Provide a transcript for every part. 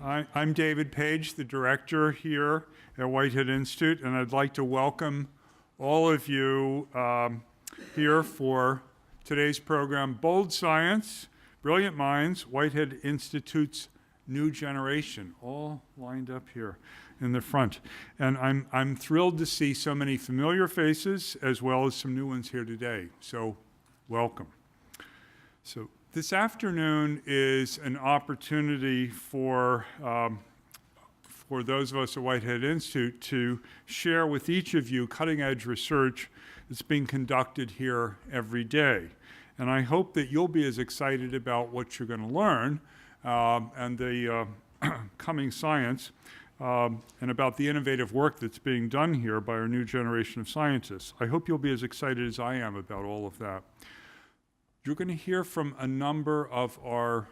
I'm David Page, the director here at Whitehead Institute, and I'd like to welcome all of you here for today's program, Bold Science, Brilliant Minds, Whitehead Institute's New Generation, all lined up here in the front. And I'm thrilled to see so many familiar faces as well as some new ones here today. So welcome. So this afternoon is an opportunity for those of us at Whitehead Institute to share with each of you cutting-edge research that's being conducted here every day. And I hope that you'll be as excited about what you're going to learn and the coming science and about the innovative work that's being done here by our new generation of scientists. I hope you'll be as excited as I am about all of that. You're going to hear from a number of our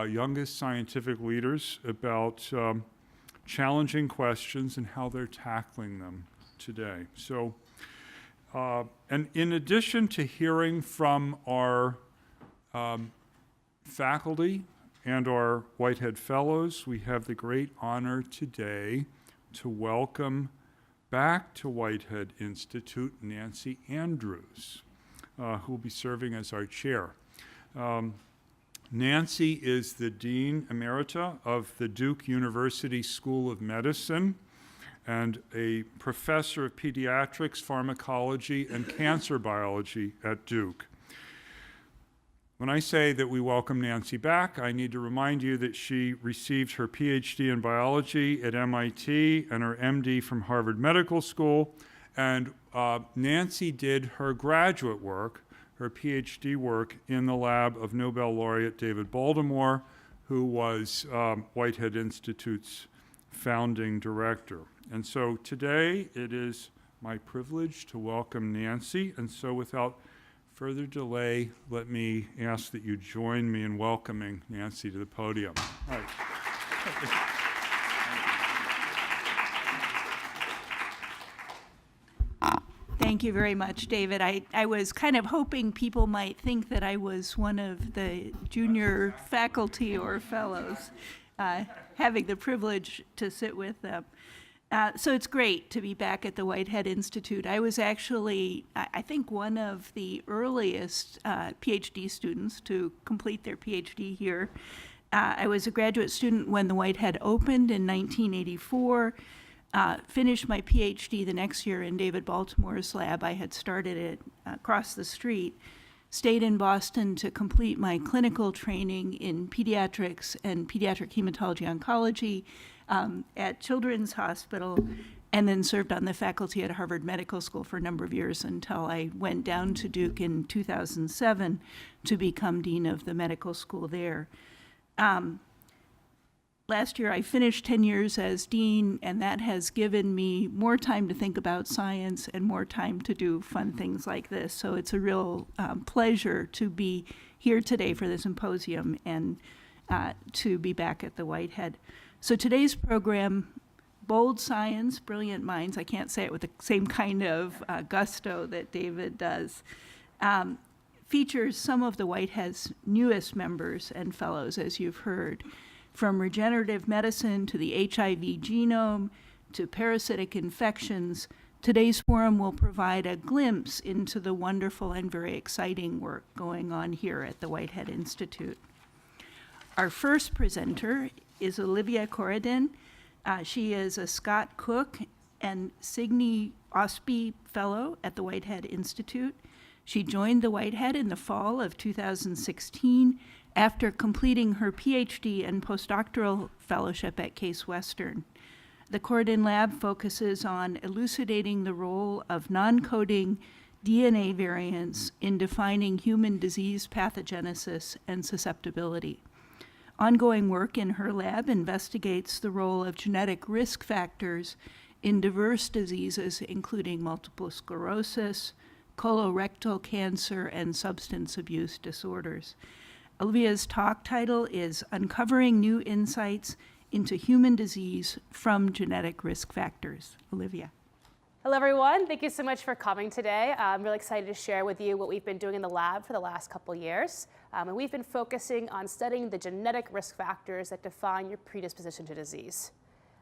youngest scientific leaders about challenging questions and how they're tackling them today. So, and in addition to hearing from our faculty and our Whitehead Fellows, we have the great honor today to welcome back to Whitehead Institute Nancy Andrews, who will be serving as our chair. Nancy is the Dean Emerita of the Duke University School of Medicine and a professor of pediatrics, pharmacology, and cancer biology at Duke. When I say that we welcome Nancy back, I need to remind you that she received her PhD in biology at MIT and her MD from Harvard Medical School. And Nancy did her graduate work, her PhD work, in the lab of Nobel laureate David Baltimore, who was Whitehead Institute's founding director. And so today it is my privilege to welcome Nancy. And so without further delay, let me ask that you join me in welcoming Nancy to the podium. All right. Thank you very much, David. I was kind of hoping people might think that I was one of the junior faculty or fellows, having the privilege to sit with them. So it's great to be back at the Whitehead Institute. I was actually, I think, one of the earliest PhD students to complete their PhD here. I was a graduate student when the Whitehead opened in 1984. Finished my PhD the next year in David Baltimore's lab. I had started it across the street. Stayed in Boston to complete my clinical training in pediatrics and pediatric hematology oncology at Children's Hospital, and then served on the faculty at Harvard Medical School for a number of years until I went down to Duke in 2007 to become dean of the medical school there. Last year, I finished 10 years as dean, and that has given me more time to think about science and more time to do fun things like this. So it's a real pleasure to be here today for the symposium and to be back at the Whitehead. So today's program, Bold Science, Brilliant Minds, I can't say it with the same kind of gusto that David does, features some of the Whitehead's newest members and fellows, as you've heard. From regenerative medicine to the HIV genome to parasitic infections, today's forum will provide a glimpse into the wonderful and very exciting work going on here at the Whitehead Institute. Our first presenter is Olivia Coradin. She is a Scott Cook and Signe Osby Fellow at the Whitehead Institute. She joined the Whitehead in the fall of 2016 after completing her PhD and postdoctoral fellowship at Case Western. The Corradin Lab focuses on elucidating the role of non-coding DNA variants in defining human disease pathogenesis and susceptibility. Ongoing work in her lab investigates the role of genetic risk factors in diverse diseases, including multiple sclerosis, colorectal cancer, and substance abuse disorders. Olivia's talk title is Uncovering New Insights into Human Disease from Genetic Risk Factors. Olivia. Hello, everyone. Thank you so much for coming today. I'm really excited to share with you what we've been doing in the lab for the last couple years. And we've been focusing on studying the genetic risk factors that define your predisposition to disease.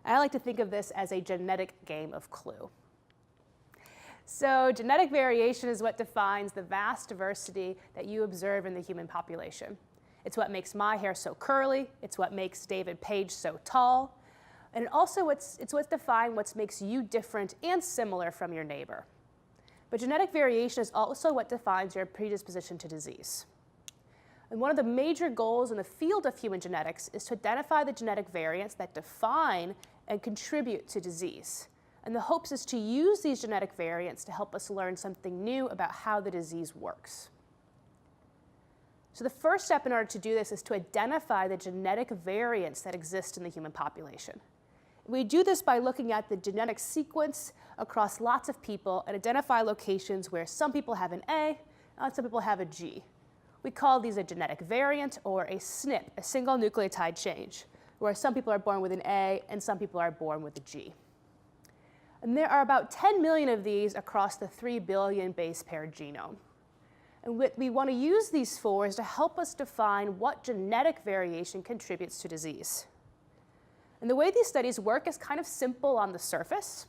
I like to think of this as a genetic game of Clue. So genetic variation is what defines the vast diversity that you observe in the human population. It's what makes my hair so curly. It's what makes David Page so tall. And it's what defines what makes you different and similar from your neighbor. But genetic variation is also what defines your predisposition to disease. And one of the major goals in the field of human genetics is to identify the genetic variants that define and contribute to disease. And the hopes is to use these genetic variants to help us learn something new about how the disease works. So the first step in order to do this is to identify the genetic variants that exist in the human population. We do this by looking at the genetic sequence across lots of people and identify locations where some people have an A and some people have a G. We call these a genetic variant or a SNP, a single nucleotide change, where some people are born with an A and some people are born with a G. And there are about 10 million of these across the 3 billion base pair genome. And what we want to use these for is to help us define what genetic variation contributes to disease. And the way these studies work is kind of simple on the surface.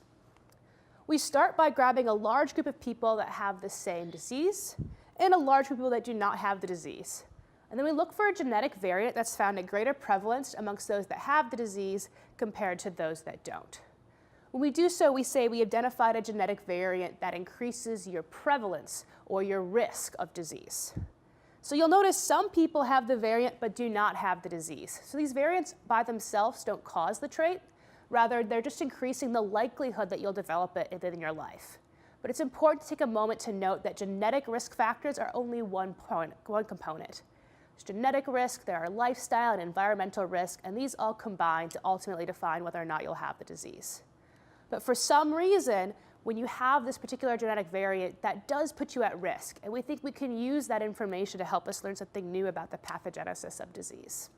We start by grabbing a large group of people that have the same disease and a large group of people that do not have the disease. And then we look for a genetic variant that's found at greater prevalence amongst those that have the disease compared to those that don't. When we do so, we say we identified a genetic variant that increases your prevalence or your risk of disease. So you'll notice some people have the variant but do not have the disease. So these variants by themselves don't cause the trait. Rather, they're just increasing the likelihood that you'll develop it within your life. But it's important to take a moment to note that genetic risk factors are only one component. There's genetic risk, there are lifestyle and environmental risk, and these all combine to ultimately define whether or not you'll have the disease. But for some reason, when you have this particular genetic variant, that does put you at risk. And we think we can use that information to help us learn something new about the pathogenesis of disease.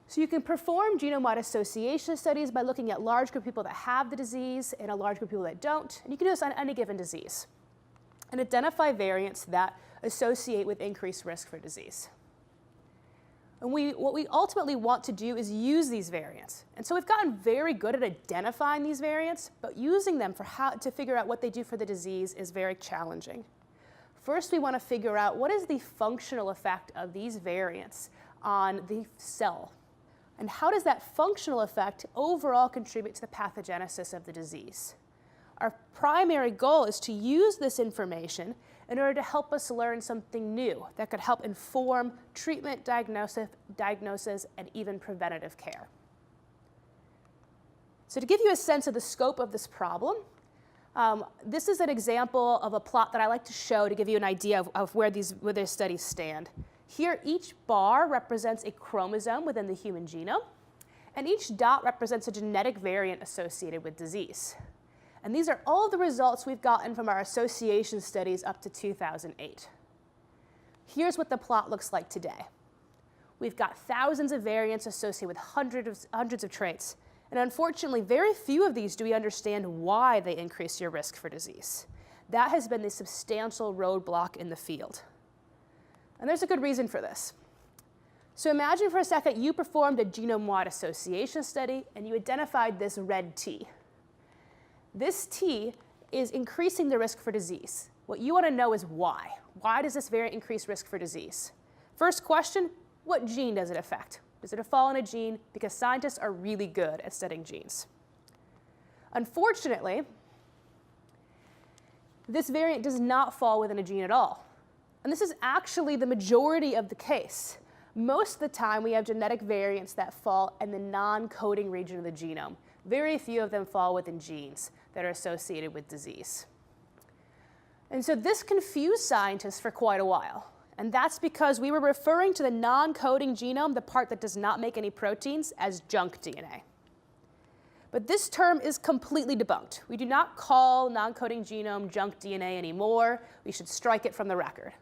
So you can perform genome-wide association studies by looking at large group of people that have the disease and a large group of people that don't. And you can do this on any given disease and identify variants that associate with increased risk for disease. And what we ultimately want to do is use these variants. And so we've gotten very good at identifying these variants, but using them to figure out what they do for the disease is very challenging. First, we want to figure out what is the functional effect of these variants on the cell. And how does that functional effect overall contribute to the pathogenesis of the disease? Our primary goal is to use this information in order to help us learn something new that could help inform treatment, diagnosis, and even preventative care. So to give you a sense of the scope of this problem, this is an example of a plot that I like to show to give you an idea of where these studies stand. Here, each bar represents a chromosome within the human genome, and each dot represents a genetic variant associated with disease. And these are all the results we've gotten from our association studies up to 2008. Here's what the plot looks like today. We've got thousands of variants associated with hundreds of traits. And unfortunately, very few of these do we understand why they increase your risk for disease. That has been the substantial roadblock in the field. And there's a good reason for this. So imagine for a second you performed a genome-wide association study and you identified this red T. This T is increasing the risk for disease. What you want to know is why. Why does this variant increase risk for disease? First question, what gene does it affect? Does it fall in a gene? Because scientists are really good at studying genes. Unfortunately, this variant does not fall within a gene at all. And this is actually the majority of the case. Most of the time, we have genetic variants that fall in the non-coding region of the genome. Very few of them fall within genes that are associated with disease. And so this confused scientists for quite a while. And that's because we were referring to the non-coding genome, the part that does not make any proteins, as junk DNA. But this term is completely debunked. We do not call non-coding genome junk DNA anymore. We should strike it from the record.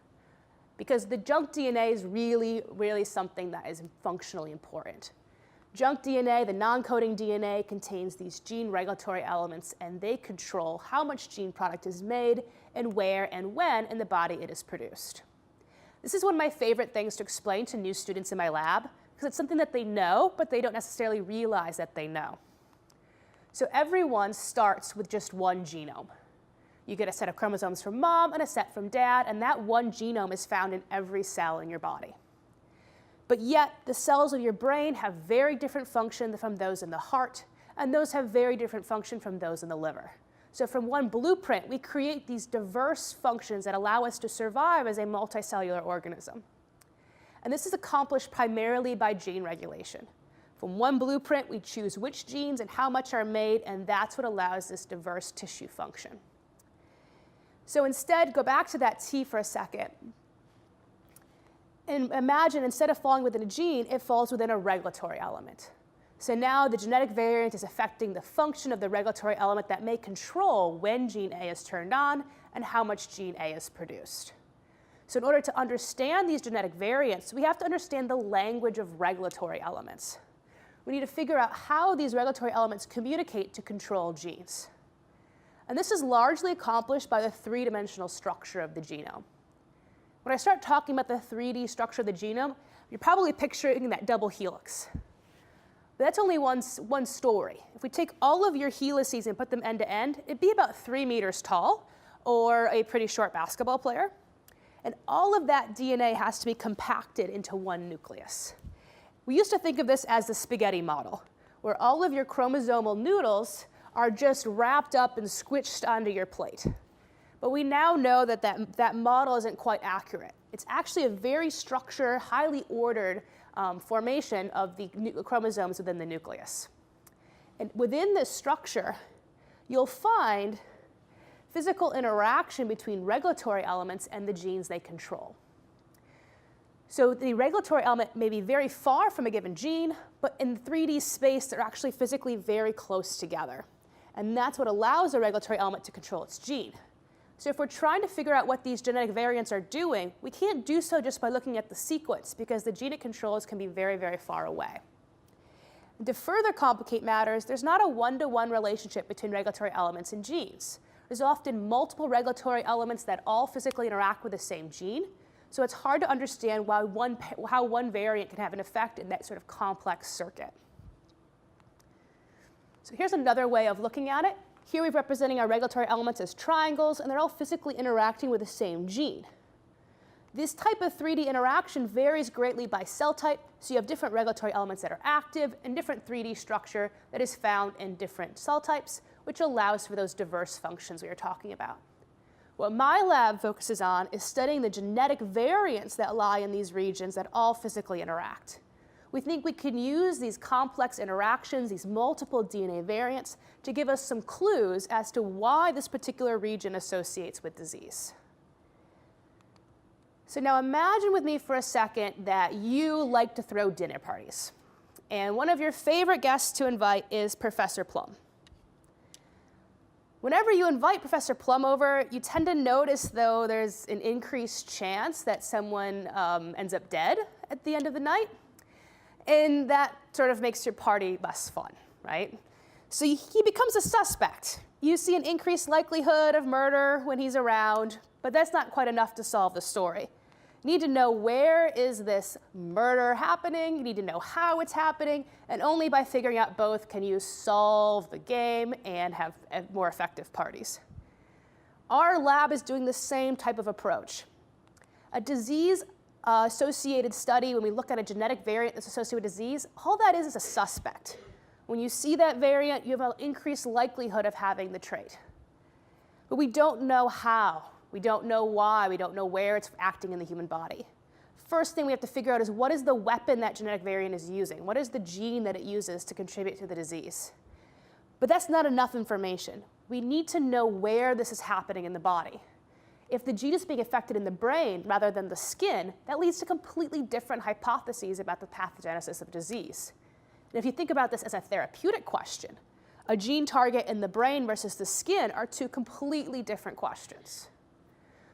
Because the junk DNA is really, really something that is functionally important. Junk DNA, the non-coding DNA, contains these gene regulatory elements, and they control how much gene product is made and where and when in the body it is produced. This is one of my favorite things to explain to new students in my lab, because it's something that they know, but they don't necessarily realize that they know. So everyone starts with just one genome. You get a set of chromosomes from mom and a set from dad, and that one genome is found in every cell in your body. But yet, the cells of your brain have very different function from those in the heart, and those have very different function from those in the liver. So from one blueprint, we create these diverse functions that allow us to survive as a multicellular organism. And this is accomplished primarily by gene regulation. From one blueprint, we choose which genes and how much are made, and that's what allows this diverse tissue function. So instead, go back to that T for a second. And imagine, instead of falling within a gene, it falls within a regulatory element. So now the genetic variant is affecting the function of the regulatory element that may control when gene A is turned on and how much gene A is produced. So in order to understand these genetic variants, we have to understand the language of regulatory elements. We need to figure out how these regulatory elements communicate to control genes. And this is largely accomplished by the three-dimensional structure of the genome. When I start talking about the 3D structure of the genome, you're probably picturing that double helix. But that's only one story. If we take all of your helices and put them end to end, it'd be about 3 meters tall, or a pretty short basketball player. And all of that DNA has to be compacted into one nucleus. We used to think of this as the spaghetti model, where all of your chromosomal noodles are just wrapped up and squished onto your plate. But we now know that that model isn't quite accurate. It's actually a very structured, highly ordered formation of the chromosomes within the nucleus. And within this structure, you'll find physical interaction between regulatory elements and the genes they control. So the regulatory element may be very far from a given gene, but in 3D space, they're actually physically very close together. And that's what allows a regulatory element to control its gene. So if we're trying to figure out what these genetic variants are doing, we can't do so just by looking at the sequence, because the gene it controls can be very, very far away. And to further complicate matters, there's not a one-to-one relationship between regulatory elements and genes. There's often multiple regulatory elements that all physically interact with the same gene, so it's hard to understand how one variant can have an effect in that sort of complex circuit. So here's another way of looking at it. Here we're representing our regulatory elements as triangles, and they're all physically interacting with the same gene. This type of 3D interaction varies greatly by cell type, so you have different regulatory elements that are active and different 3D structure that is found in different cell types, which allows for those diverse functions we are talking about. What my lab focuses on is studying the genetic variants that lie in these regions that all physically interact. We think we can use these complex interactions, these multiple DNA variants, to give us some clues as to why this particular region associates with disease. So now imagine with me for a second that you like to throw dinner parties. And one of your favorite guests to invite is Professor Plum. Whenever you invite Professor Plum over, you tend to notice, though, there's an increased chance that someone ends up dead at the end of the night. And that sort of makes your party less fun, right? So he becomes a suspect. You see an increased likelihood of murder when he's around, but that's not quite enough to solve the story. You need to know where is this murder happening, you need to know how it's happening, and only by figuring out both can you solve the game and have more effective parties. Our lab is doing the same type of approach. A disease associated study, when we look at a genetic variant that's associated with disease, all that is a suspect. When you see that variant, you have an increased likelihood of having the trait. But we don't know how. We don't know why. We don't know where it's acting in the human body. First thing we have to figure out is what is the weapon that genetic variant is using? What is the gene that it uses to contribute to the disease? But that's not enough information. We need to know where this is happening in the body. If the gene is being affected in the brain rather than the skin, that leads to completely different hypotheses about the pathogenesis of disease. And if you think about this as a therapeutic question, a gene target in the brain versus the skin are two completely different questions.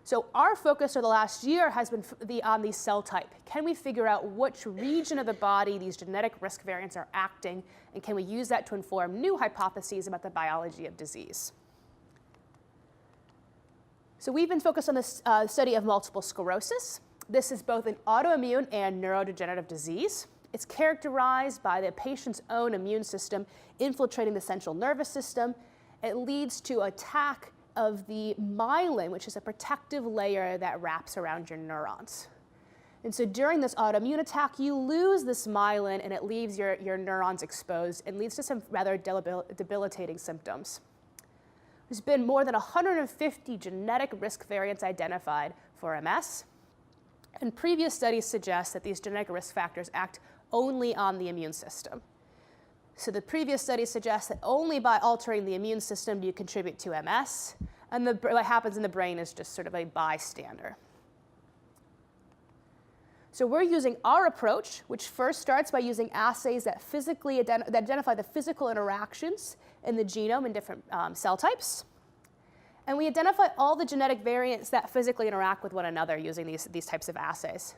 So our focus over the last year has been on the cell type. Can we figure out which region of the body these genetic risk variants are acting, and can we use that to inform new hypotheses about the biology of disease? So we've been focused on this study of multiple sclerosis. This is both an autoimmune and neurodegenerative disease. It's characterized by the patient's own immune system infiltrating the central nervous system. It leads to attack of the myelin, which is a protective layer that wraps around your neurons. And so during this autoimmune attack, you lose this myelin and it leaves your neurons exposed and leads to some rather debilitating symptoms. There's been more than 150 genetic risk variants identified for MS, and previous studies suggest that these genetic risk factors act only on the immune system. So the previous studies suggest that only by altering the immune system do you contribute to MS, and what happens in the brain is just sort of a bystander. So we're using our approach, which first starts by using assays that physically that identify the physical interactions in the genome in different cell types. And we identify all the genetic variants that physically interact with one another using these types of assays.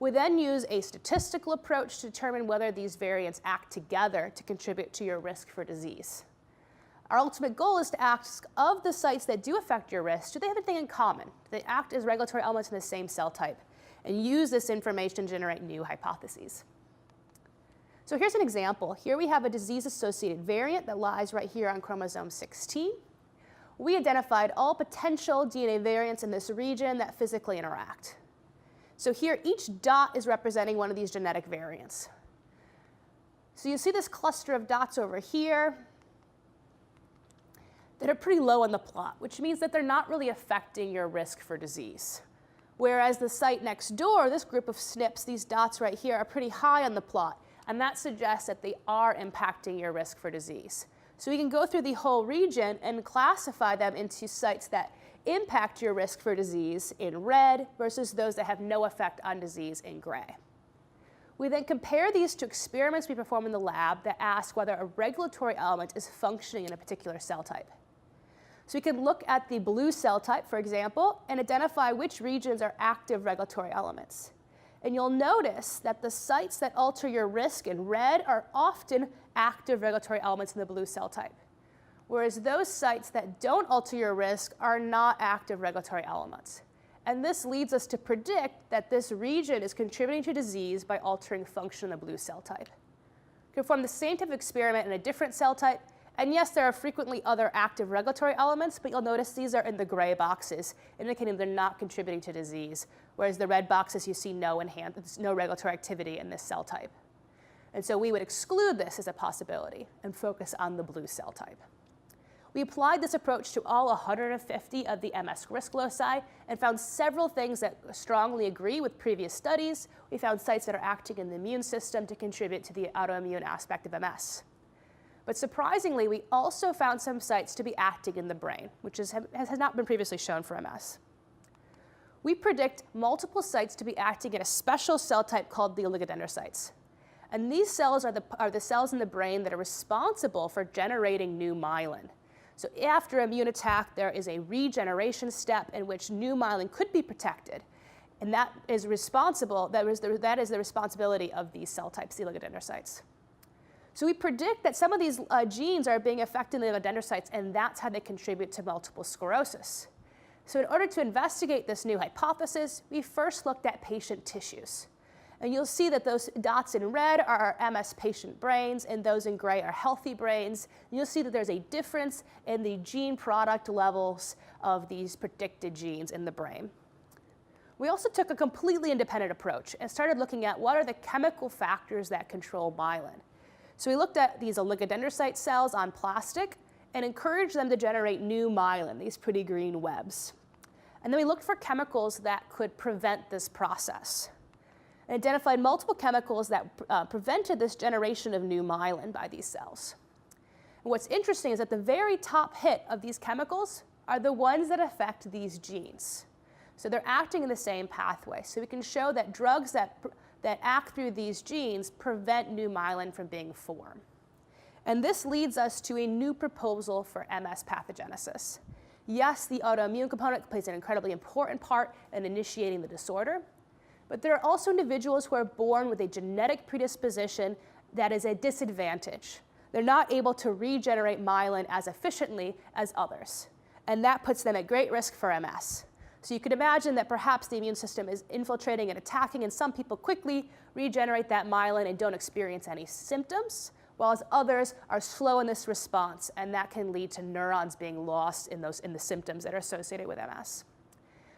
We then use a statistical approach to determine whether these variants act together to contribute to your risk for disease. Our ultimate goal is to ask, of the sites that do affect your risk, do they have anything in common? Do they act as regulatory elements in the same cell type? And use this information to generate new hypotheses. So here's an example. Here we have a disease-associated variant that lies right here on chromosome 16. We identified all potential DNA variants in this region that physically interact. So here, each dot is representing one of these genetic variants. So you see this cluster of dots over here that are pretty low on the plot, which means that they're not really affecting your risk for disease. Whereas the site next door, this group of SNPs, these dots right here, are pretty high on the plot, and that suggests that they are impacting your risk for disease. So we can go through the whole region and classify them into sites that impact your risk for disease in red versus those that have no effect on disease in gray. We then compare these to experiments we perform in the lab that ask whether a regulatory element is functioning in a particular cell type. So we can look at the blue cell type, for example, and identify which regions are active regulatory elements. And you'll notice that the sites that alter your risk in red are often active regulatory elements in the blue cell type, whereas those sites that don't alter your risk are not active regulatory elements. And this leads us to predict that this region is contributing to disease by altering function in the blue cell type. You can perform the same type of experiment in a different cell type, and yes, there are frequently other active regulatory elements, but you'll notice these are in the gray boxes, indicating they're not contributing to disease, whereas the red boxes you see no regulatory activity in this cell type. And so we would exclude this as a possibility and focus on the blue cell type. We applied this approach to all 150 of the MS risk loci and found several things that strongly agree with previous studies. We found sites that are acting in the immune system to contribute to the autoimmune aspect of MS. But surprisingly, we also found some sites to be acting in the brain, which has not been previously shown for MS. We predict multiple sites to be acting in a special cell type called the oligodendrocytes. And these cells are the cells in the brain that are responsible for generating new myelin. So after immune attack, there is a regeneration step in which new myelin could be protected. And that is the responsibility of these cell types, the oligodendrocytes. So we predict that some of these genes are being affected in the oligodendrocytes, and that's how they contribute to multiple sclerosis. So in order to investigate this new hypothesis, we first looked at patient tissues. And you'll see that those dots in red are our MS patient brains, and those in gray are healthy brains. And you'll see that there's a difference in the gene product levels of these predicted genes in the brain. We also took a completely independent approach and started looking at what are the chemical factors that control myelin. So we looked at these oligodendrocyte cells on plastic and encouraged them to generate new myelin, these pretty green webs. And then we looked for chemicals that could prevent this process, and identified multiple chemicals that prevented this generation of new myelin by these cells. And what's interesting is that the very top hit of these chemicals are the ones that affect these genes. So they're acting in the same pathway. So we can show that drugs that act through these genes prevent new myelin from being formed. And this leads us to a new proposal for MS pathogenesis. Yes, the autoimmune component plays an incredibly important part in initiating the disorder, but there are also individuals who are born with a genetic predisposition that is a disadvantage. They're not able to regenerate myelin as efficiently as others, and that puts them at great risk for MS. So you could imagine that perhaps the immune system is infiltrating and attacking, and some people quickly regenerate that myelin and don't experience any symptoms, while others are slow in this response, and that can lead to neurons being lost in the symptoms that are associated with MS.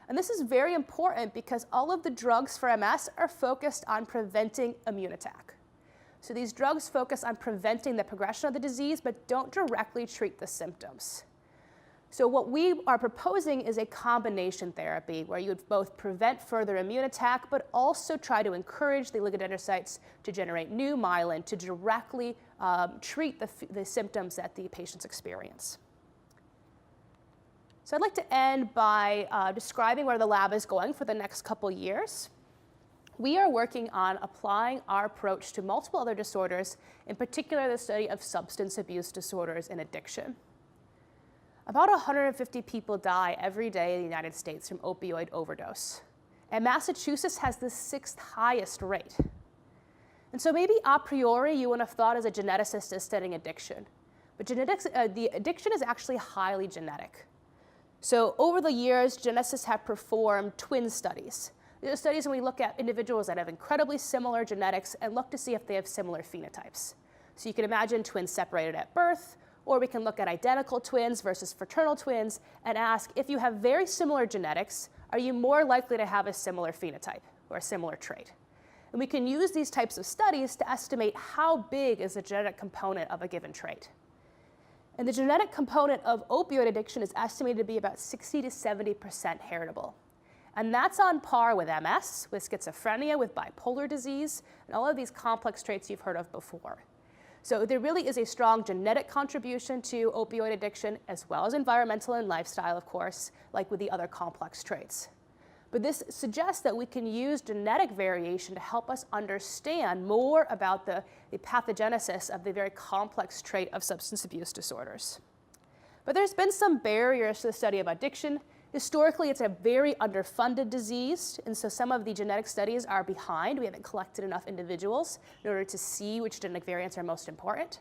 And this is very important because all of the drugs for MS are focused on preventing immune attack. So these drugs focus on preventing the progression of the disease, but don't directly treat the symptoms. So what we are proposing is a combination therapy where you would both prevent further immune attack, but also try to encourage the oligodendrocytes to generate new myelin to directly treat the symptoms that the patients experience. So I'd like to end by describing where the lab is going for the next couple years. We are working on applying our approach to multiple other disorders, in particular the study of substance abuse disorders and addiction. About 150 people die every day in the United States from opioid overdose. And Massachusetts has the 6th highest rate. And so maybe a priori you wouldn't have thought as a geneticist as studying addiction. But the addiction is actually highly genetic. So over the years, geneticists have performed twin studies. These are studies when we look at individuals that have incredibly similar genetics and look to see if they have similar phenotypes. So you can imagine twins separated at birth, or we can look at identical twins versus fraternal twins and ask, if you have very similar genetics, are you more likely to have a similar phenotype or a similar trait? And we can use these types of studies to estimate how big is the genetic component of a given trait. And the genetic component of opioid addiction is estimated to be about 60 to 70% heritable. And that's on par with MS, with schizophrenia, with bipolar disease, and all of these complex traits you've heard of before. So there really is a strong genetic contribution to opioid addiction, as well as environmental and lifestyle, of course, like with the other complex traits. But this suggests that we can use genetic variation to help us understand more about the pathogenesis of the very complex trait of substance abuse disorders. But there's been some barriers to the study of addiction. Historically, it's a very underfunded disease, and so some of the genetic studies are behind. We haven't collected enough individuals in order to see which genetic variants are most important.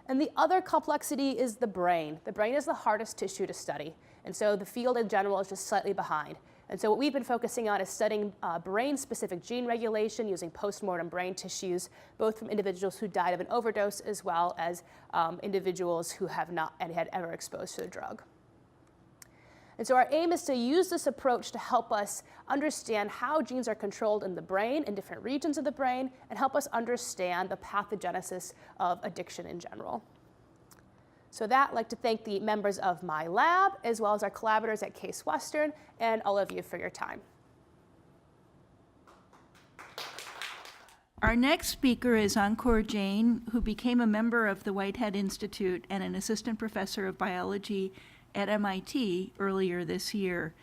And the other complexity is the brain. The brain is the hardest tissue to study, and so the field in general is just slightly behind. And so what we've been focusing on is studying brain-specific gene regulation using postmortem brain tissues, both from individuals who died of an overdose as well as individuals who have not and had ever exposed to the drug. And so our aim is to use this approach to help us understand how genes are controlled in the brain, in different regions of the brain, and help us understand the pathogenesis of addiction in general. So that, I'd like to thank the members of my lab, as well as our collaborators at Case Western, and all of you for your time. Our next speaker is Ankur Jain, who became a member of the Whitehead Institute and an assistant professor of biology at MIT earlier this year.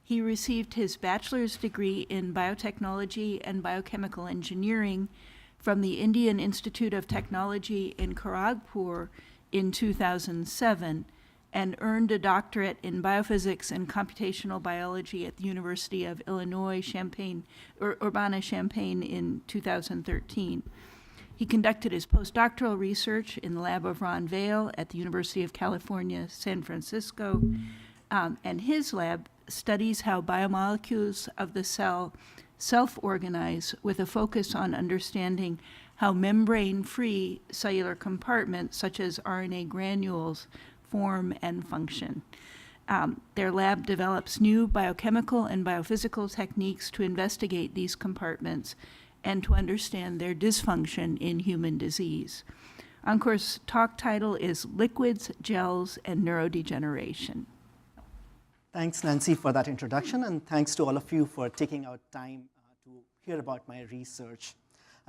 He received his bachelor's degree in biotechnology and biochemical engineering from the Indian Institute of Technology in Kharagpur in 2007 and earned a doctorate in biophysics and computational biology at the University of Illinois Urbana-Champaign in 2013. He conducted his postdoctoral research in the lab of Ron Vale at the University of California, San Francisco, and his lab studies how biomolecules of the cell self-organize with a focus on understanding how membrane-free cellular compartments, such as RNA granules, form and function. Their lab develops new biochemical and biophysical techniques to investigate these compartments and to understand their dysfunction in human disease. Ankur's talk title is Liquids, Gels, and Neurodegeneration. Thanks, Nancy, for that introduction, and thanks to all of you for taking out time to hear about my research.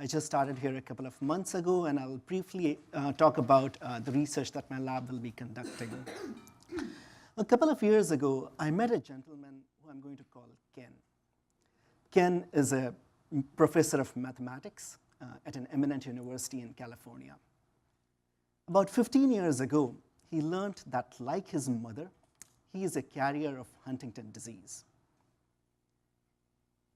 I just started here a couple of months ago, and I'll briefly talk about the research that my lab will be conducting. A couple of years ago, I met a gentleman who I'm going to call Ken. Ken is a professor of mathematics at an eminent university in California. About 15 years ago, he learned that, like his mother, he is a carrier of Huntington disease.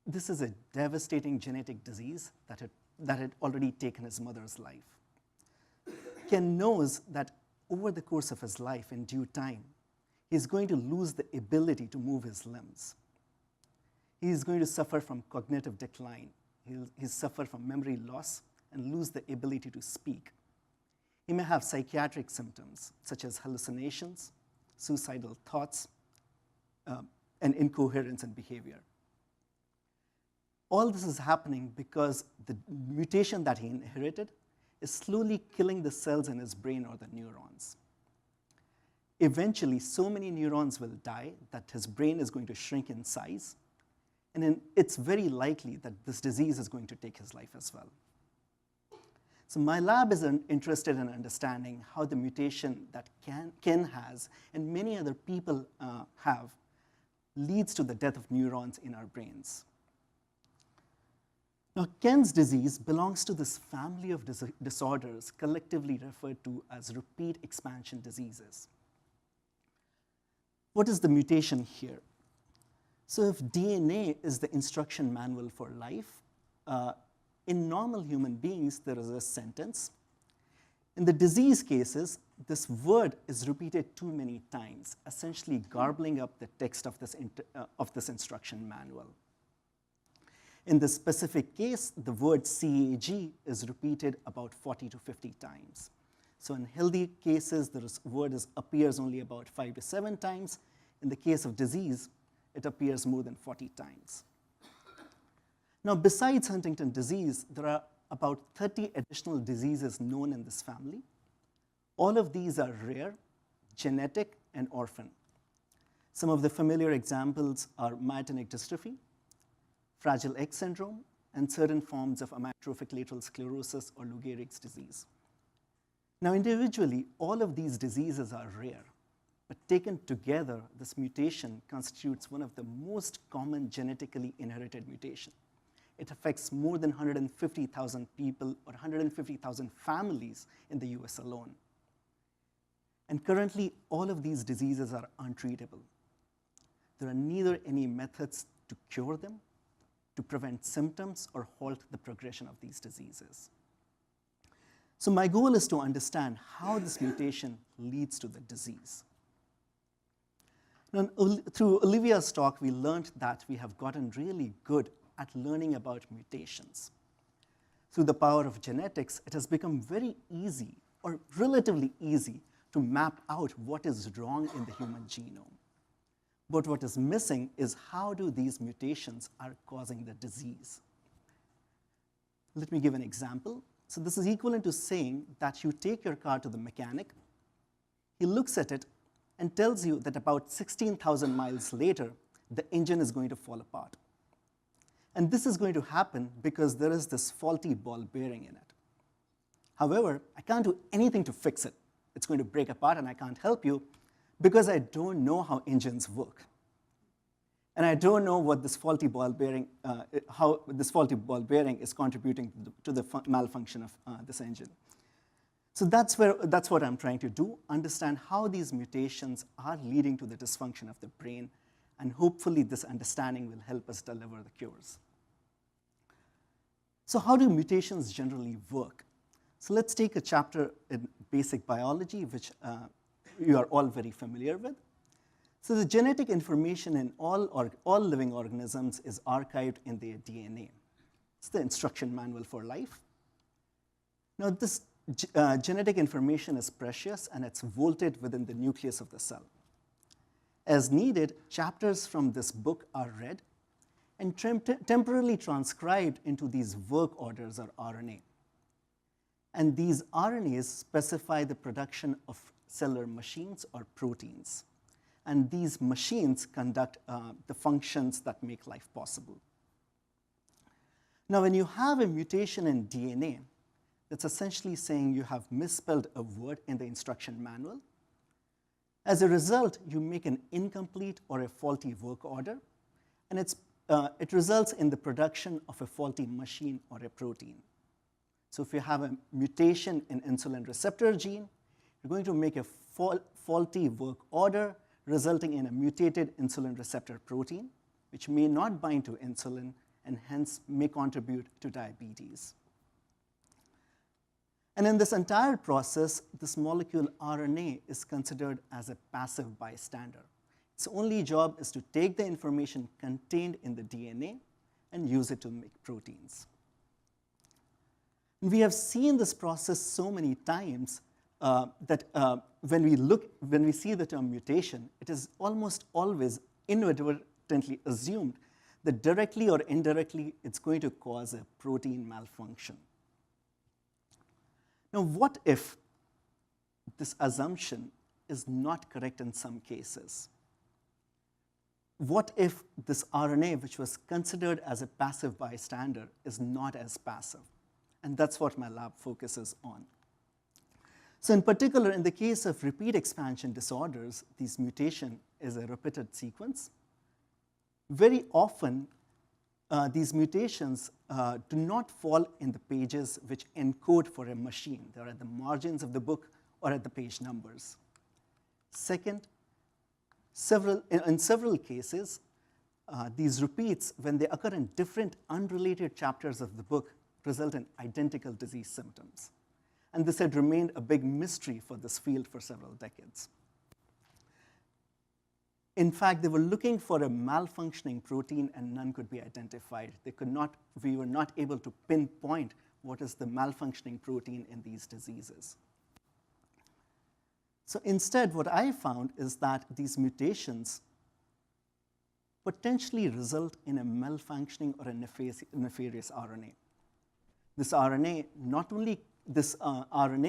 This is a devastating genetic disease that had already taken his mother's life. Ken knows that over the course of his life, in due time, he's going to lose the ability to move his limbs. He is going to suffer from cognitive decline. He'll suffer from memory loss and lose the ability to speak. He may have psychiatric symptoms, such as hallucinations, suicidal thoughts, and incoherence in behavior. All this is happening because the mutation that he inherited is slowly killing the cells in his brain or the neurons. Eventually, so many neurons will die that his brain is going to shrink in size, and then it's very likely that this disease is going to take his life as well. So my lab is interested in understanding how the mutation that Ken has and many other people have leads to the death of neurons in our brains. Now, Ken's disease belongs to this family of disorders collectively referred to as repeat expansion diseases. What is the mutation here? So if DNA is the instruction manual for life, in normal human beings, there is a sentence. In the disease cases, this word is repeated too many times, essentially garbling up the text of this instruction manual. In this specific case, the word CAG is repeated about 40 to 50 times. So in healthy cases, the word appears only about 5 to 7 times. In the case of disease, it appears more than 40 times. Now, besides Huntington disease, there are about 30 additional diseases known in this family. All of these are rare, genetic, and orphan. Some of the familiar examples are myotonic dystrophy, Fragile X syndrome, and certain forms of amyotrophic lateral sclerosis or Lou Gehrig's disease. Now, individually, all of these diseases are rare, but taken together, this mutation constitutes one of the most common genetically inherited mutations. It affects more than 150,000 people or 150,000 families in the US alone. And currently, all of these diseases are untreatable. There are neither any methods to cure them, to prevent symptoms, or halt the progression of these diseases. So my goal is to understand how this mutation leads to the disease. Now, through Olivia's talk, we learned that we have gotten really good at learning about mutations. Through the power of genetics, it has become very easy, or relatively easy, to map out what is wrong in the human genome. But what is missing is how do these mutations are causing the disease. Let me give an example. So this is equivalent to saying that you take your car to the mechanic, he looks at it and tells you that about 16,000 miles later, the engine is going to fall apart. And this is going to happen because there is this faulty ball bearing in it. However, I can't do anything to fix it. It's going to break apart and I can't help you because I don't know how engines work. And I don't know what this faulty ball bearing, how this faulty ball bearing is contributing to the malfunction of this engine. So that's what I'm trying to do, understand how these mutations are leading to the dysfunction of the brain, and hopefully this understanding will help us deliver the cures. So how do mutations generally work? So let's take a chapter in basic biology, which you are all very familiar with. So the genetic information in all living organisms is archived in their DNA. It's the instruction manual for life. Now this genetic information is precious and it's vaulted within the nucleus of the cell. As needed, chapters from this book are read and temporarily transcribed into these work orders or RNA. And these RNAs specify the production of cellular machines or proteins. And these machines conduct the functions that make life possible. Now, when you have a mutation in DNA, that's essentially saying you have misspelled a word in the instruction manual. As a result, you make an incomplete or a faulty work order, and it results in the production of a faulty machine or a protein. So if you have a mutation in insulin receptor gene, you're going to make a faulty work order, resulting in a mutated insulin receptor protein, which may not bind to insulin and hence may contribute to diabetes. And in this entire process, this molecule RNA is considered as a passive bystander. Its only job is to take the information contained in the DNA and use it to make proteins. And we have seen this process so many times that when we see the term mutation, it is almost always inadvertently assumed that directly or indirectly it's going to cause a protein malfunction. Now, what if this assumption is not correct in some cases? What if this RNA, which was considered as a passive bystander, is not as passive? And that's what my lab focuses on. So in particular, in the case of repeat expansion disorders, this mutation is a repeated sequence. Very often, these mutations do not fall in the pages which encode for a machine. They're at the margins of the book or at the page numbers. Second, in several cases, these repeats, when they occur in different unrelated chapters of the book, result in identical disease symptoms. And this had remained a big mystery for this field for several decades. In fact, they were looking for a malfunctioning protein and none could be identified. We were not able to pinpoint what is the malfunctioning protein in these diseases. So instead, what I found is that these mutations potentially result in a malfunctioning or a nefarious RNA. This RNA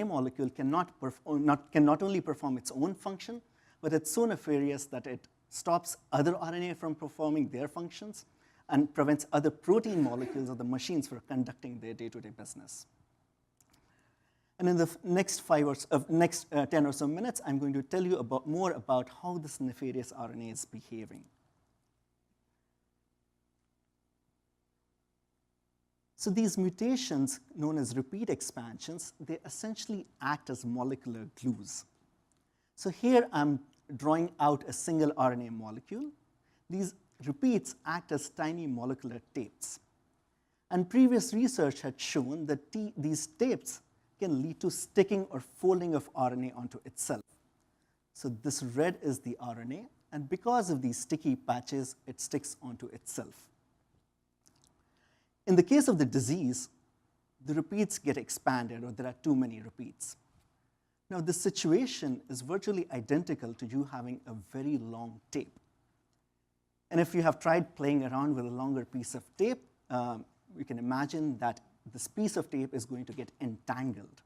molecule can not only perform its own function, but it's so nefarious that it stops other RNA from performing their functions and prevents other protein molecules or the machines from conducting their day-to-day business. And in the next 10 or so minutes, I'm going to tell you more about how this nefarious RNA is behaving. So these mutations, known as repeat expansions, they essentially act as molecular glues. So here I'm drawing out a single RNA molecule. These repeats act as tiny molecular tapes. And previous research had shown that these tapes can lead to sticking or folding of RNA onto itself. So this red is the RNA, and because of these sticky patches, it sticks onto itself. In the case of the disease, the repeats get expanded, or there are too many repeats. Now, this situation is virtually identical to you having a very long tape. And if you have tried playing around with a longer piece of tape, you can imagine that this piece of tape is going to get entangled.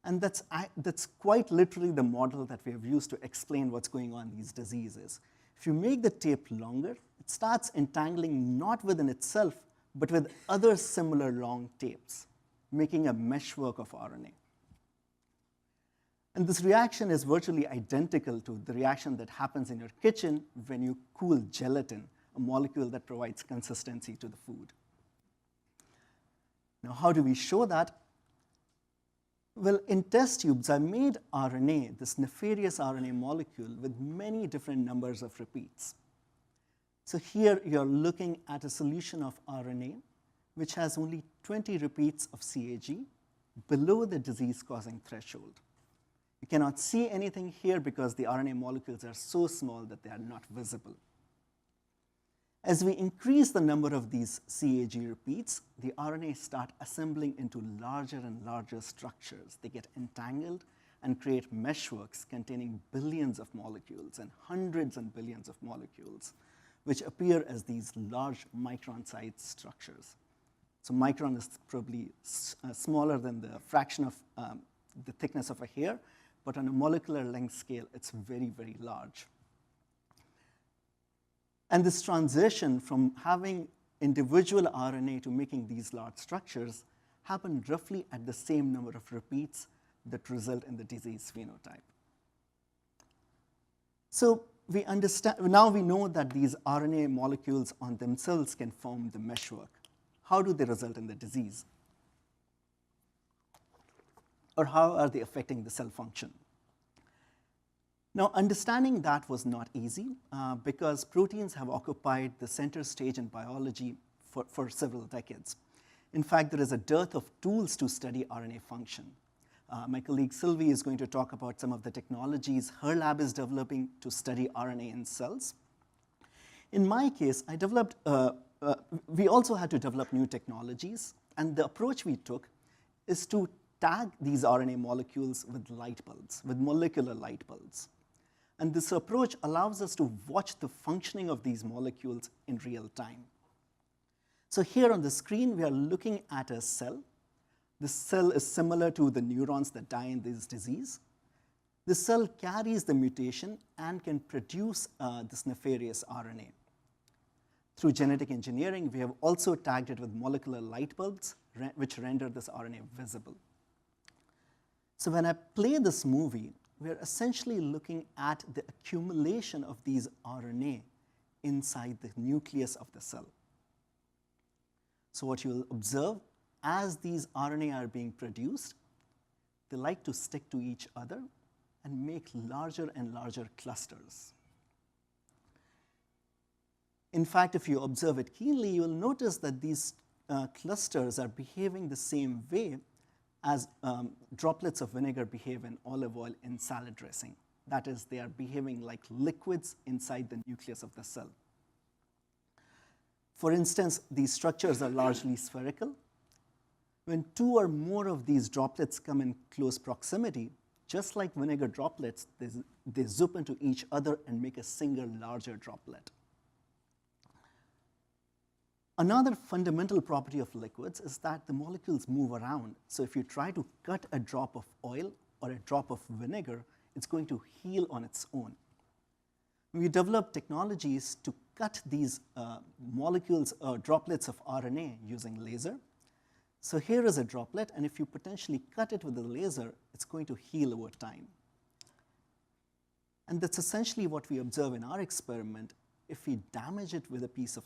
And that's quite literally the model that we have used to explain what's going on in these diseases. If you make the tape longer, it starts entangling not within itself, but with other similar long tapes, making a meshwork of RNA. And this reaction is virtually identical to the reaction that happens in your kitchen when you cool gelatin, a molecule that provides consistency to the food. Now, how do we show that? Well, in test tubes, I made RNA, this nefarious RNA molecule, with many different numbers of repeats. So here you're looking at a solution of RNA, which has only 20 repeats of CAG below the disease-causing threshold. You cannot see anything here because the RNA molecules are so small that they are not visible. As we increase the number of these CAG repeats, the RNA start assembling into larger and larger structures. They get entangled and create meshworks containing billions of molecules and hundreds and billions of molecules, which appear as these large micron-sized structures. So micron is probably smaller than the fraction of the thickness of a hair, but on a molecular length scale, it's very, very large. And this transition from having individual RNA to making these large structures happened roughly at the same number of repeats that result in the disease phenotype. So now we know that these RNA molecules on themselves can form the meshwork. How do they result in the disease? Or how are they affecting the cell function? Now, understanding that was not easy because proteins have occupied the center stage in biology for several decades. In fact, there is a dearth of tools to study RNA function. My colleague Sylvie is going to talk about some of the technologies her lab is developing to study RNA in cells. In my case, we also had to develop new technologies, and the approach we took is to tag these RNA molecules with light bulbs, with molecular light bulbs. And this approach allows us to watch the functioning of these molecules in real time. So here on the screen, we are looking at a cell. This cell is similar to the neurons that die in this disease. The cell carries the mutation and can produce this nefarious RNA. Through genetic engineering, we have also tagged it with molecular light bulbs, which render this RNA visible. So when I play this movie, we're essentially looking at the accumulation of these RNA inside the nucleus of the cell. So what you'll observe, as these RNA are being produced, they like to stick to each other and make larger and larger clusters. In fact, if you observe it keenly, you'll notice that these clusters are behaving the same way as droplets of vinegar behave in olive oil in salad dressing. That is, they are behaving like liquids inside the nucleus of the cell. For instance, these structures are largely spherical. When two or more of these droplets come in close proximity, just like vinegar droplets, they zip into each other and make a single larger droplet. Another fundamental property of liquids is that the molecules move around. So if you try to cut a drop of oil or a drop of vinegar, it's going to heal on its own. We developed technologies to cut these molecules or droplets of RNA using laser. So here is a droplet, and if you potentially cut it with a laser, it's going to heal over time. And that's essentially what we observe in our experiment. If we damage it with a piece of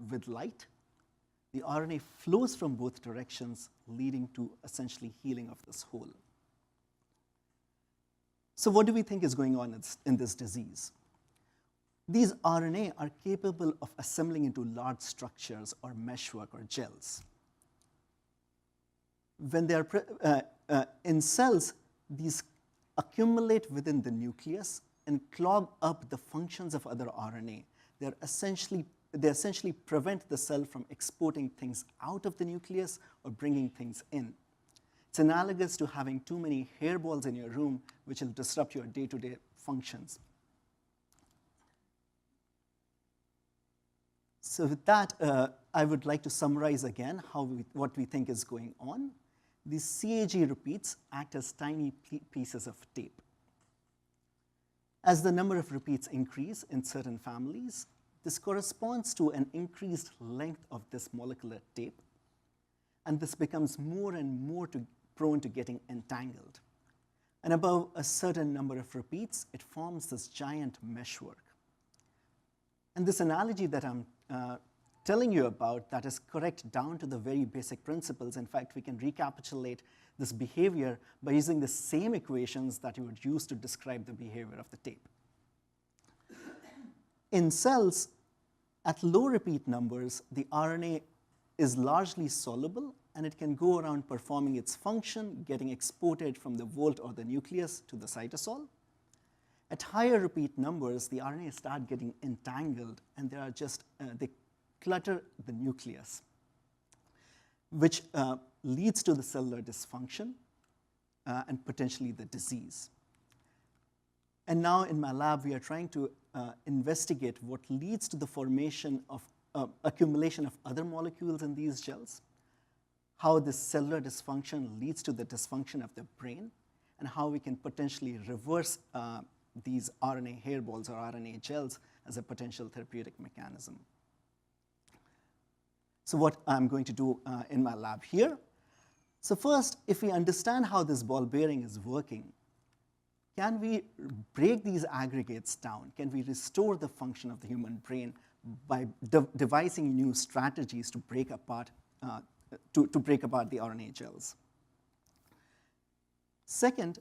with light, the RNA flows from both directions, leading to essentially healing of this hole. So what do we think is going on in this disease? These RNA are capable of assembling into large structures or meshwork or gels. When they are in cells, these accumulate within the nucleus and clog up the functions of other RNA. They essentially prevent the cell from exporting things out of the nucleus or bringing things in. It's analogous to having too many hairballs in your room, which will disrupt your day-to-day functions. So with that, I would like to summarize again what we think is going on. These CAG repeats act as tiny pieces of tape. As the number of repeats increase in certain families, this corresponds to an increased length of this molecular tape, and this becomes more and more prone to getting entangled. And above a certain number of repeats, it forms this giant meshwork. And this analogy that I'm telling you about, that is correct down to the very basic principles. In fact, we can recapitulate this behavior by using the same equations that you would use to describe the behavior of the tape. In cells, at low repeat numbers, the RNA is largely soluble, and it can go around performing its function, getting exported from the volt or the nucleus to the cytosol. At higher repeat numbers, the RNA start getting entangled, and they clutter the nucleus, which leads to the cellular dysfunction and potentially the disease. And now in my lab, we are trying to investigate what leads to the formation of accumulation of other molecules in these gels, how this cellular dysfunction leads to the dysfunction of the brain, and how we can potentially reverse these RNA hairballs or RNA gels as a potential therapeutic mechanism. So what I'm going to do in my lab here. So first, if we understand how this ball bearing is working, can we break these aggregates down? Can we restore the function of the human brain by devising new strategies to break apart the RNA gels? Second,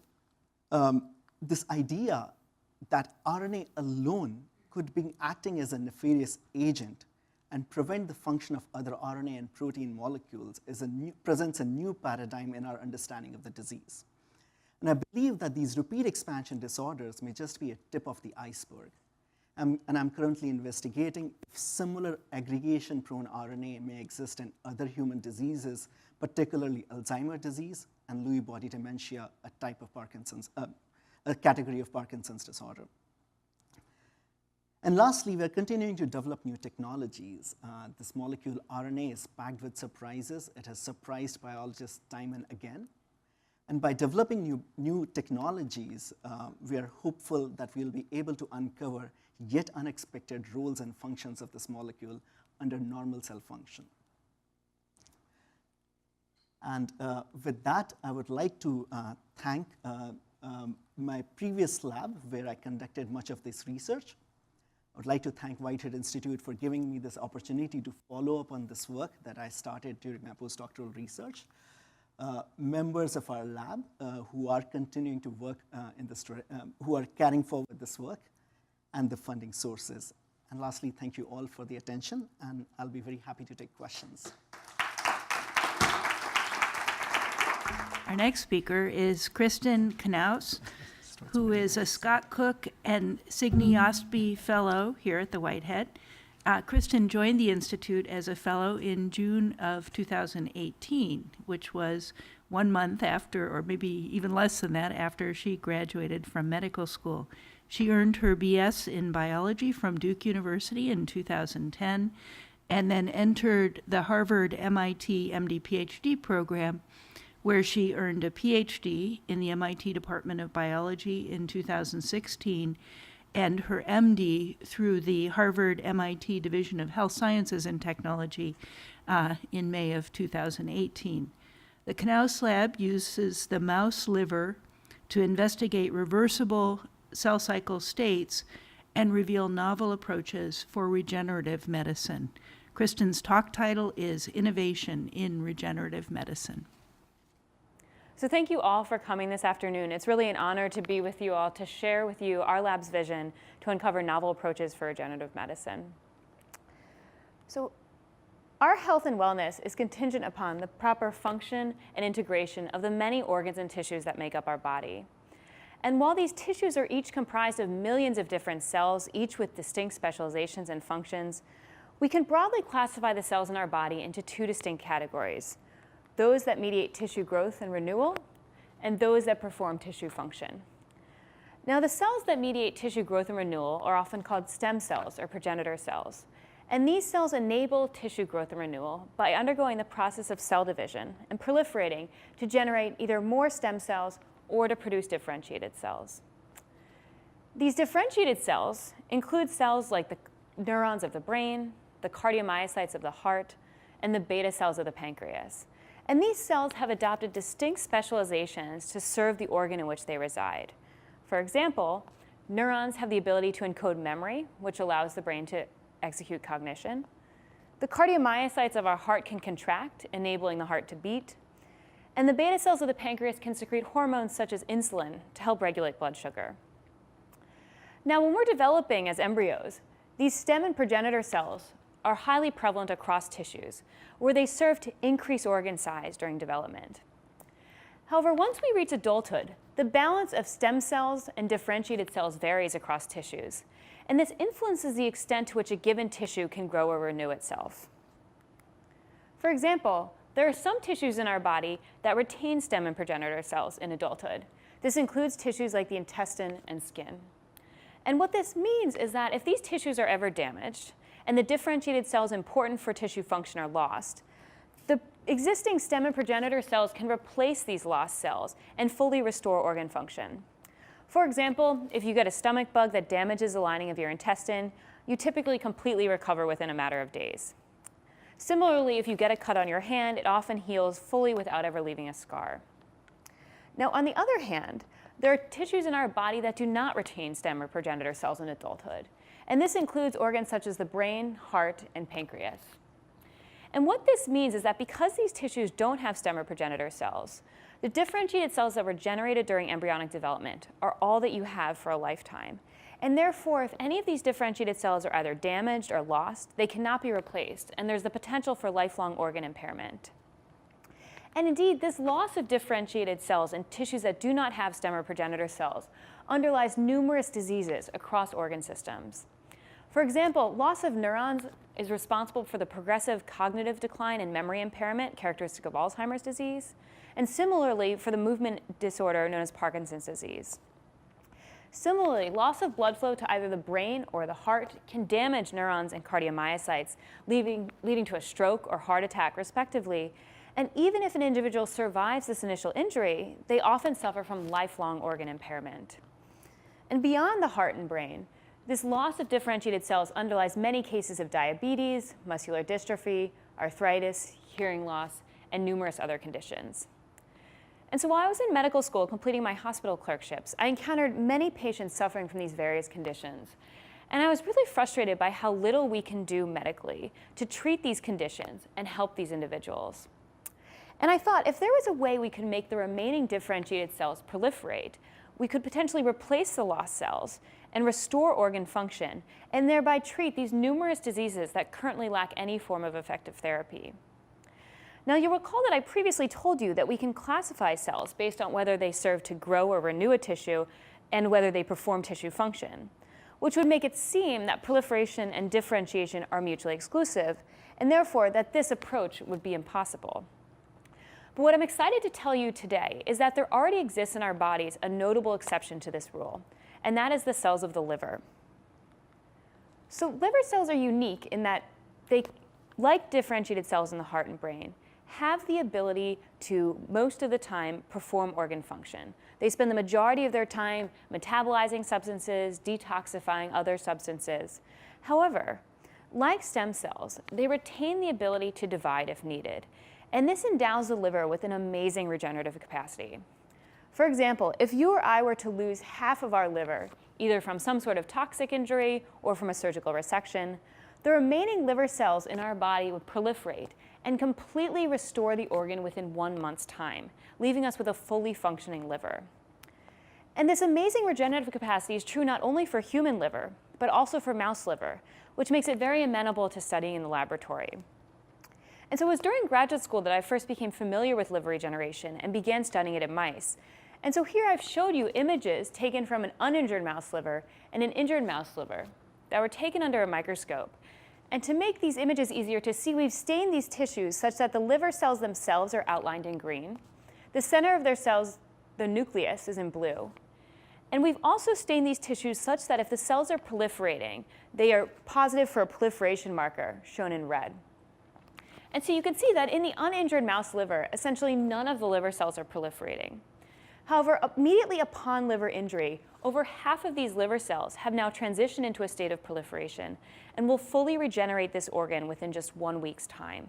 this idea that RNA alone could be acting as a nefarious agent and prevent the function of other RNA and protein molecules presents a new paradigm in our understanding of the disease. And I believe that these repeat expansion disorders may just be a tip of the iceberg. And I'm currently investigating if similar aggregation-prone RNA may exist in other human diseases, particularly Alzheimer's disease and Lewy body dementia, a type of Parkinson's, a category of Parkinson's disorder. And lastly, we're continuing to develop new technologies. This molecule RNA is packed with surprises. It has surprised biologists time and again. And by developing new technologies, we are hopeful that we'll be able to uncover yet unexpected roles and functions of this molecule under normal cell function. And with that, I would like to thank my previous lab where I conducted much of this research. I would like to thank Whitehead Institute for giving me this opportunity to follow up on this work that I started during my postdoctoral research. Members of our lab who are continuing to work in this, who are carrying forward this work, and the funding sources. And lastly, thank you all for the attention, and I'll be very happy to take questions. Our next speaker is Kristin Knouse, who is a Scott Cook and Signe Ostby Fellow here at the Whitehead. Kristin joined the Institute as a fellow in June of 2018, which was 1 month after, or maybe even less than that, after she graduated from medical school. She earned her BS in biology from Duke University in 2010, and then entered the Harvard MIT MD-PhD program, where she earned a PhD in the MIT Department of Biology in 2016, and her MD through the Harvard MIT Division of Health Sciences and Technology in May of 2018. The Knouse lab uses the mouse liver to investigate reversible cell cycle states and reveal novel approaches for regenerative medicine. Kristin's talk title is Innovation in Regenerative Medicine. So thank you all for coming this afternoon. It's really an honor to be with you all to share with you our lab's vision to uncover novel approaches for regenerative medicine. So our health and wellness is contingent upon the proper function and integration of the many organs and tissues that make up our body. And while these tissues are each comprised of millions of different cells, each with distinct specializations and functions, we can broadly classify the cells in our body into 2 distinct categories: those that mediate tissue growth and renewal, and those that perform tissue function. Now, the cells that mediate tissue growth and renewal are often called stem cells or progenitor cells. And these cells enable tissue growth and renewal by undergoing the process of cell division and proliferating to generate either more stem cells or to produce differentiated cells. These differentiated cells include cells like the neurons of the brain, the cardiomyocytes of the heart, and the beta cells of the pancreas. And these cells have adopted distinct specializations to serve the organ in which they reside. For example, neurons have the ability to encode memory, which allows the brain to execute cognition. The cardiomyocytes of our heart can contract, enabling the heart to beat. And the beta cells of the pancreas can secrete hormones such as insulin to help regulate blood sugar. Now, when we're developing as embryos, these stem and progenitor cells are highly prevalent across tissues, where they serve to increase organ size during development. However, once we reach adulthood, the balance of stem cells and differentiated cells varies across tissues, and this influences the extent to which a given tissue can grow or renew itself. For example, there are some tissues in our body that retain stem and progenitor cells in adulthood. This includes tissues like the intestine and skin. And what this means is that if these tissues are ever damaged, and the differentiated cells important for tissue function are lost, the existing stem and progenitor cells can replace these lost cells and fully restore organ function. For example, if you get a stomach bug that damages the lining of your intestine, you typically completely recover within a matter of days. Similarly, if you get a cut on your hand, it often heals fully without ever leaving a scar. Now, on the other hand, there are tissues in our body that do not retain stem or progenitor cells in adulthood. And this includes organs such as the brain, heart, and pancreas. And what this means is that because these tissues don't have stem or progenitor cells, the differentiated cells that were generated during embryonic development are all that you have for a lifetime. And therefore, if any of these differentiated cells are either damaged or lost, they cannot be replaced, and there's the potential for lifelong organ impairment. And indeed, this loss of differentiated cells in tissues that do not have stem or progenitor cells underlies numerous diseases across organ systems. For example, loss of neurons is responsible for the progressive cognitive decline and memory impairment characteristic of Alzheimer's disease, and similarly for the movement disorder known as Parkinson's disease. Similarly, loss of blood flow to either the brain or the heart can damage neurons and cardiomyocytes, leading to a stroke or heart attack, respectively. And even if an individual survives this initial injury, they often suffer from lifelong organ impairment. And beyond the heart and brain, this loss of differentiated cells underlies many cases of diabetes, muscular dystrophy, arthritis, hearing loss, and numerous other conditions. And so while I was in medical school completing my hospital clerkships, I encountered many patients suffering from these various conditions. And I was really frustrated by how little we can do medically to treat these conditions and help these individuals. And I thought if there was a way we could make the remaining differentiated cells proliferate, we could potentially replace the lost cells and restore organ function, and thereby treat these numerous diseases that currently lack any form of effective therapy. Now, you'll recall that I previously told you that we can classify cells based on whether they serve to grow or renew a tissue and whether they perform tissue function, which would make it seem that proliferation and differentiation are mutually exclusive, and therefore that this approach would be impossible. But what I'm excited to tell you today is that there already exists in our bodies a notable exception to this rule, and that is the cells of the liver. So liver cells are unique in that they, like differentiated cells in the heart and brain, have the ability to, most of the time, perform organ function. They spend the majority of their time metabolizing substances, detoxifying other substances. However, like stem cells, they retain the ability to divide if needed. And this endows the liver with an amazing regenerative capacity. For example, if you or I were to lose half of our liver, either from some sort of toxic injury or from a surgical resection, the remaining liver cells in our body would proliferate and completely restore the organ within 1 month's time, leaving us with a fully functioning liver. And this amazing regenerative capacity is true not only for human liver, but also for mouse liver, which makes it very amenable to studying in the laboratory. And so it was during graduate school that I first became familiar with liver regeneration and began studying it in mice. And so here I've showed you images taken from an uninjured mouse liver and an injured mouse liver that were taken under a microscope. And to make these images easier to see, we've stained these tissues such that the liver cells themselves are outlined in green. The center of their cells, the nucleus, is in blue. And we've also stained these tissues such that if the cells are proliferating, they are positive for a proliferation marker, shown in red. And so you can see that in the uninjured mouse liver, essentially none of the liver cells are proliferating. However, immediately upon liver injury, over half of these liver cells have now transitioned into a state of proliferation and will fully regenerate this organ within just 1 week's time.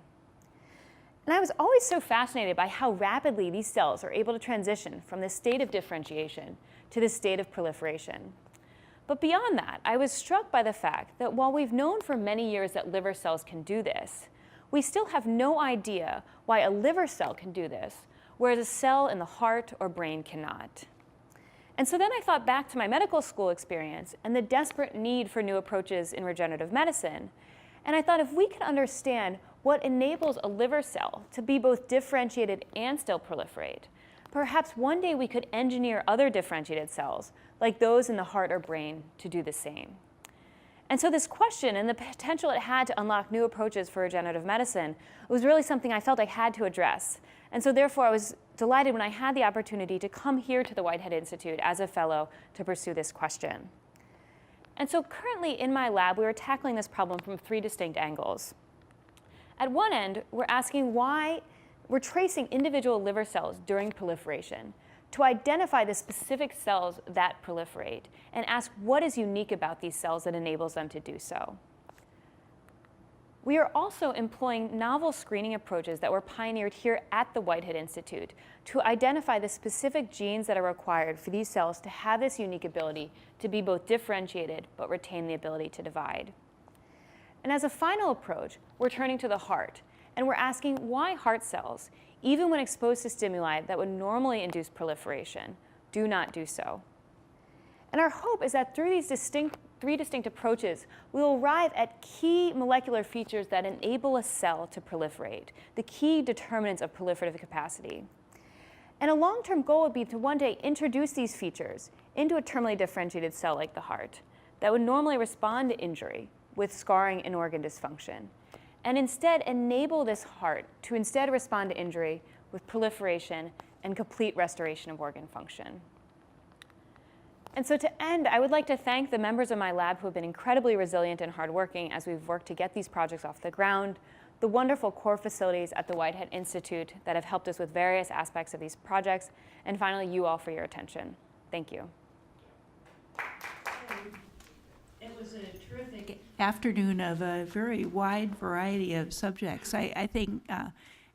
And I was always so fascinated by how rapidly these cells are able to transition from this state of differentiation to this state of proliferation. But beyond that, I was struck by the fact that while we've known for many years that liver cells can do this, we still have no idea why a liver cell can do this, whereas a cell in the heart or brain cannot. And so then I thought back to my medical school experience and the desperate need for new approaches in regenerative medicine. And I thought if we could understand what enables a liver cell to be both differentiated and still proliferate, perhaps one day we could engineer other differentiated cells, like those in the heart or brain, to do the same. And so this question and the potential it had to unlock new approaches for regenerative medicine was really something I felt I had to address. And so therefore, I was delighted when I had the opportunity to come here to the Whitehead Institute as a fellow to pursue this question. And so currently in my lab, we were tackling this problem from 3 distinct angles. At one end, we're asking why we're tracing individual liver cells during proliferation to identify the specific cells that proliferate and ask what is unique about these cells that enables them to do so. We are also employing novel screening approaches that were pioneered here at the Whitehead Institute to identify the specific genes that are required for these cells to have this unique ability to be both differentiated but retain the ability to divide. And as a final approach, we're turning to the heart And we're asking why heart cells, even when exposed to stimuli that would normally induce proliferation, do not do so. And our hope is that through these three distinct approaches, we will arrive at key molecular features that enable a cell to proliferate, the key determinants of proliferative capacity. And a long-term goal would be to one day introduce these features into a terminally differentiated cell like the heart that would normally respond to injury with scarring and organ dysfunction, and instead enable this heart to instead respond to injury with proliferation and complete restoration of organ function. And so to end, I would like to thank the members of my lab who have been incredibly resilient and hardworking as we've worked to get these projects off the ground, the wonderful core facilities at the Whitehead Institute that have helped us with various aspects of these projects, and finally, you all for your attention. Thank you. It was a terrific afternoon of a very wide variety of subjects. I think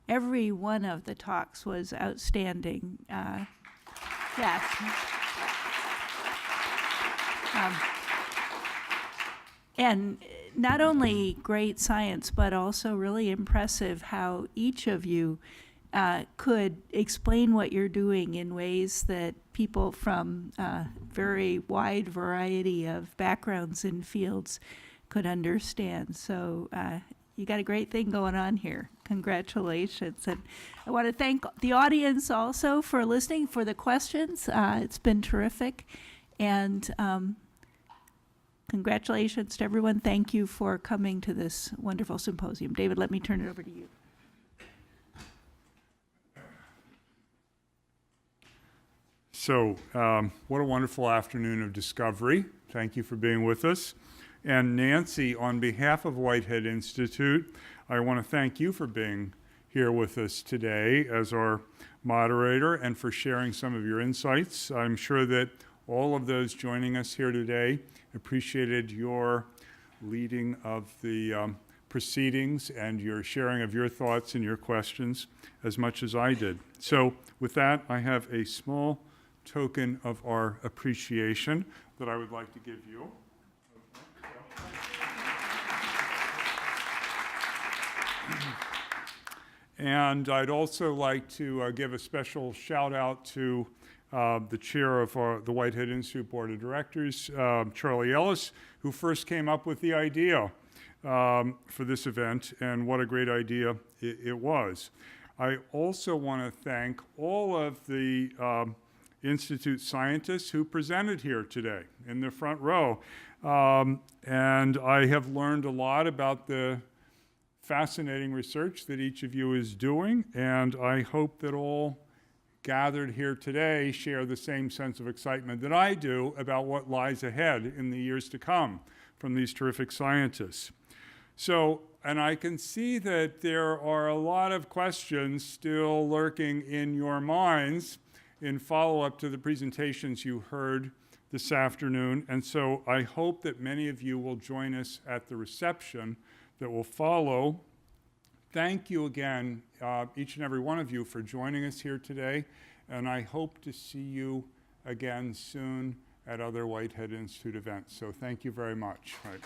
every one of the talks was outstanding. Yes. And not only great science, but also really impressive how each of you could explain what you're doing in ways that people from a very wide variety of backgrounds and fields could understand. So you got a great thing going on here. Congratulations. And I want to thank the audience also for listening, for the questions. It's been terrific. And congratulations to everyone. Thank you for coming to this wonderful symposium. David, let me turn it over to you. So, what a wonderful afternoon of discovery. Thank you for being with us. And Nancy, on behalf of Whitehead Institute, I want to thank you for being here with us today as our moderator and for sharing some of your insights. I'm sure that all of those joining us here today appreciated your leading of the proceedings and your sharing of your thoughts and your questions as much as I did. So with that, I have a small token of our appreciation that I would like to give you. And I'd also like to give a special shout out to the chair of the Whitehead Institute Board of Directors, Charlie Ellis, who first came up with the idea for this event, and what a great idea it was. I also want to thank all of the Institute scientists who presented here today in the front row. And I have learned a lot about the fascinating research that each of you is doing, and I hope that all gathered here today share the same sense of excitement that I do about what lies ahead in the years to come from these terrific scientists. So, and I can see that there are a lot of questions still lurking in your minds in follow-up to the presentations you heard this afternoon, and so I hope that many of you will join us at the reception that will follow. Thank you again, each and every one of you, for joining us here today, and I hope to see you again soon at other Whitehead Institute events. So thank you very much. Right.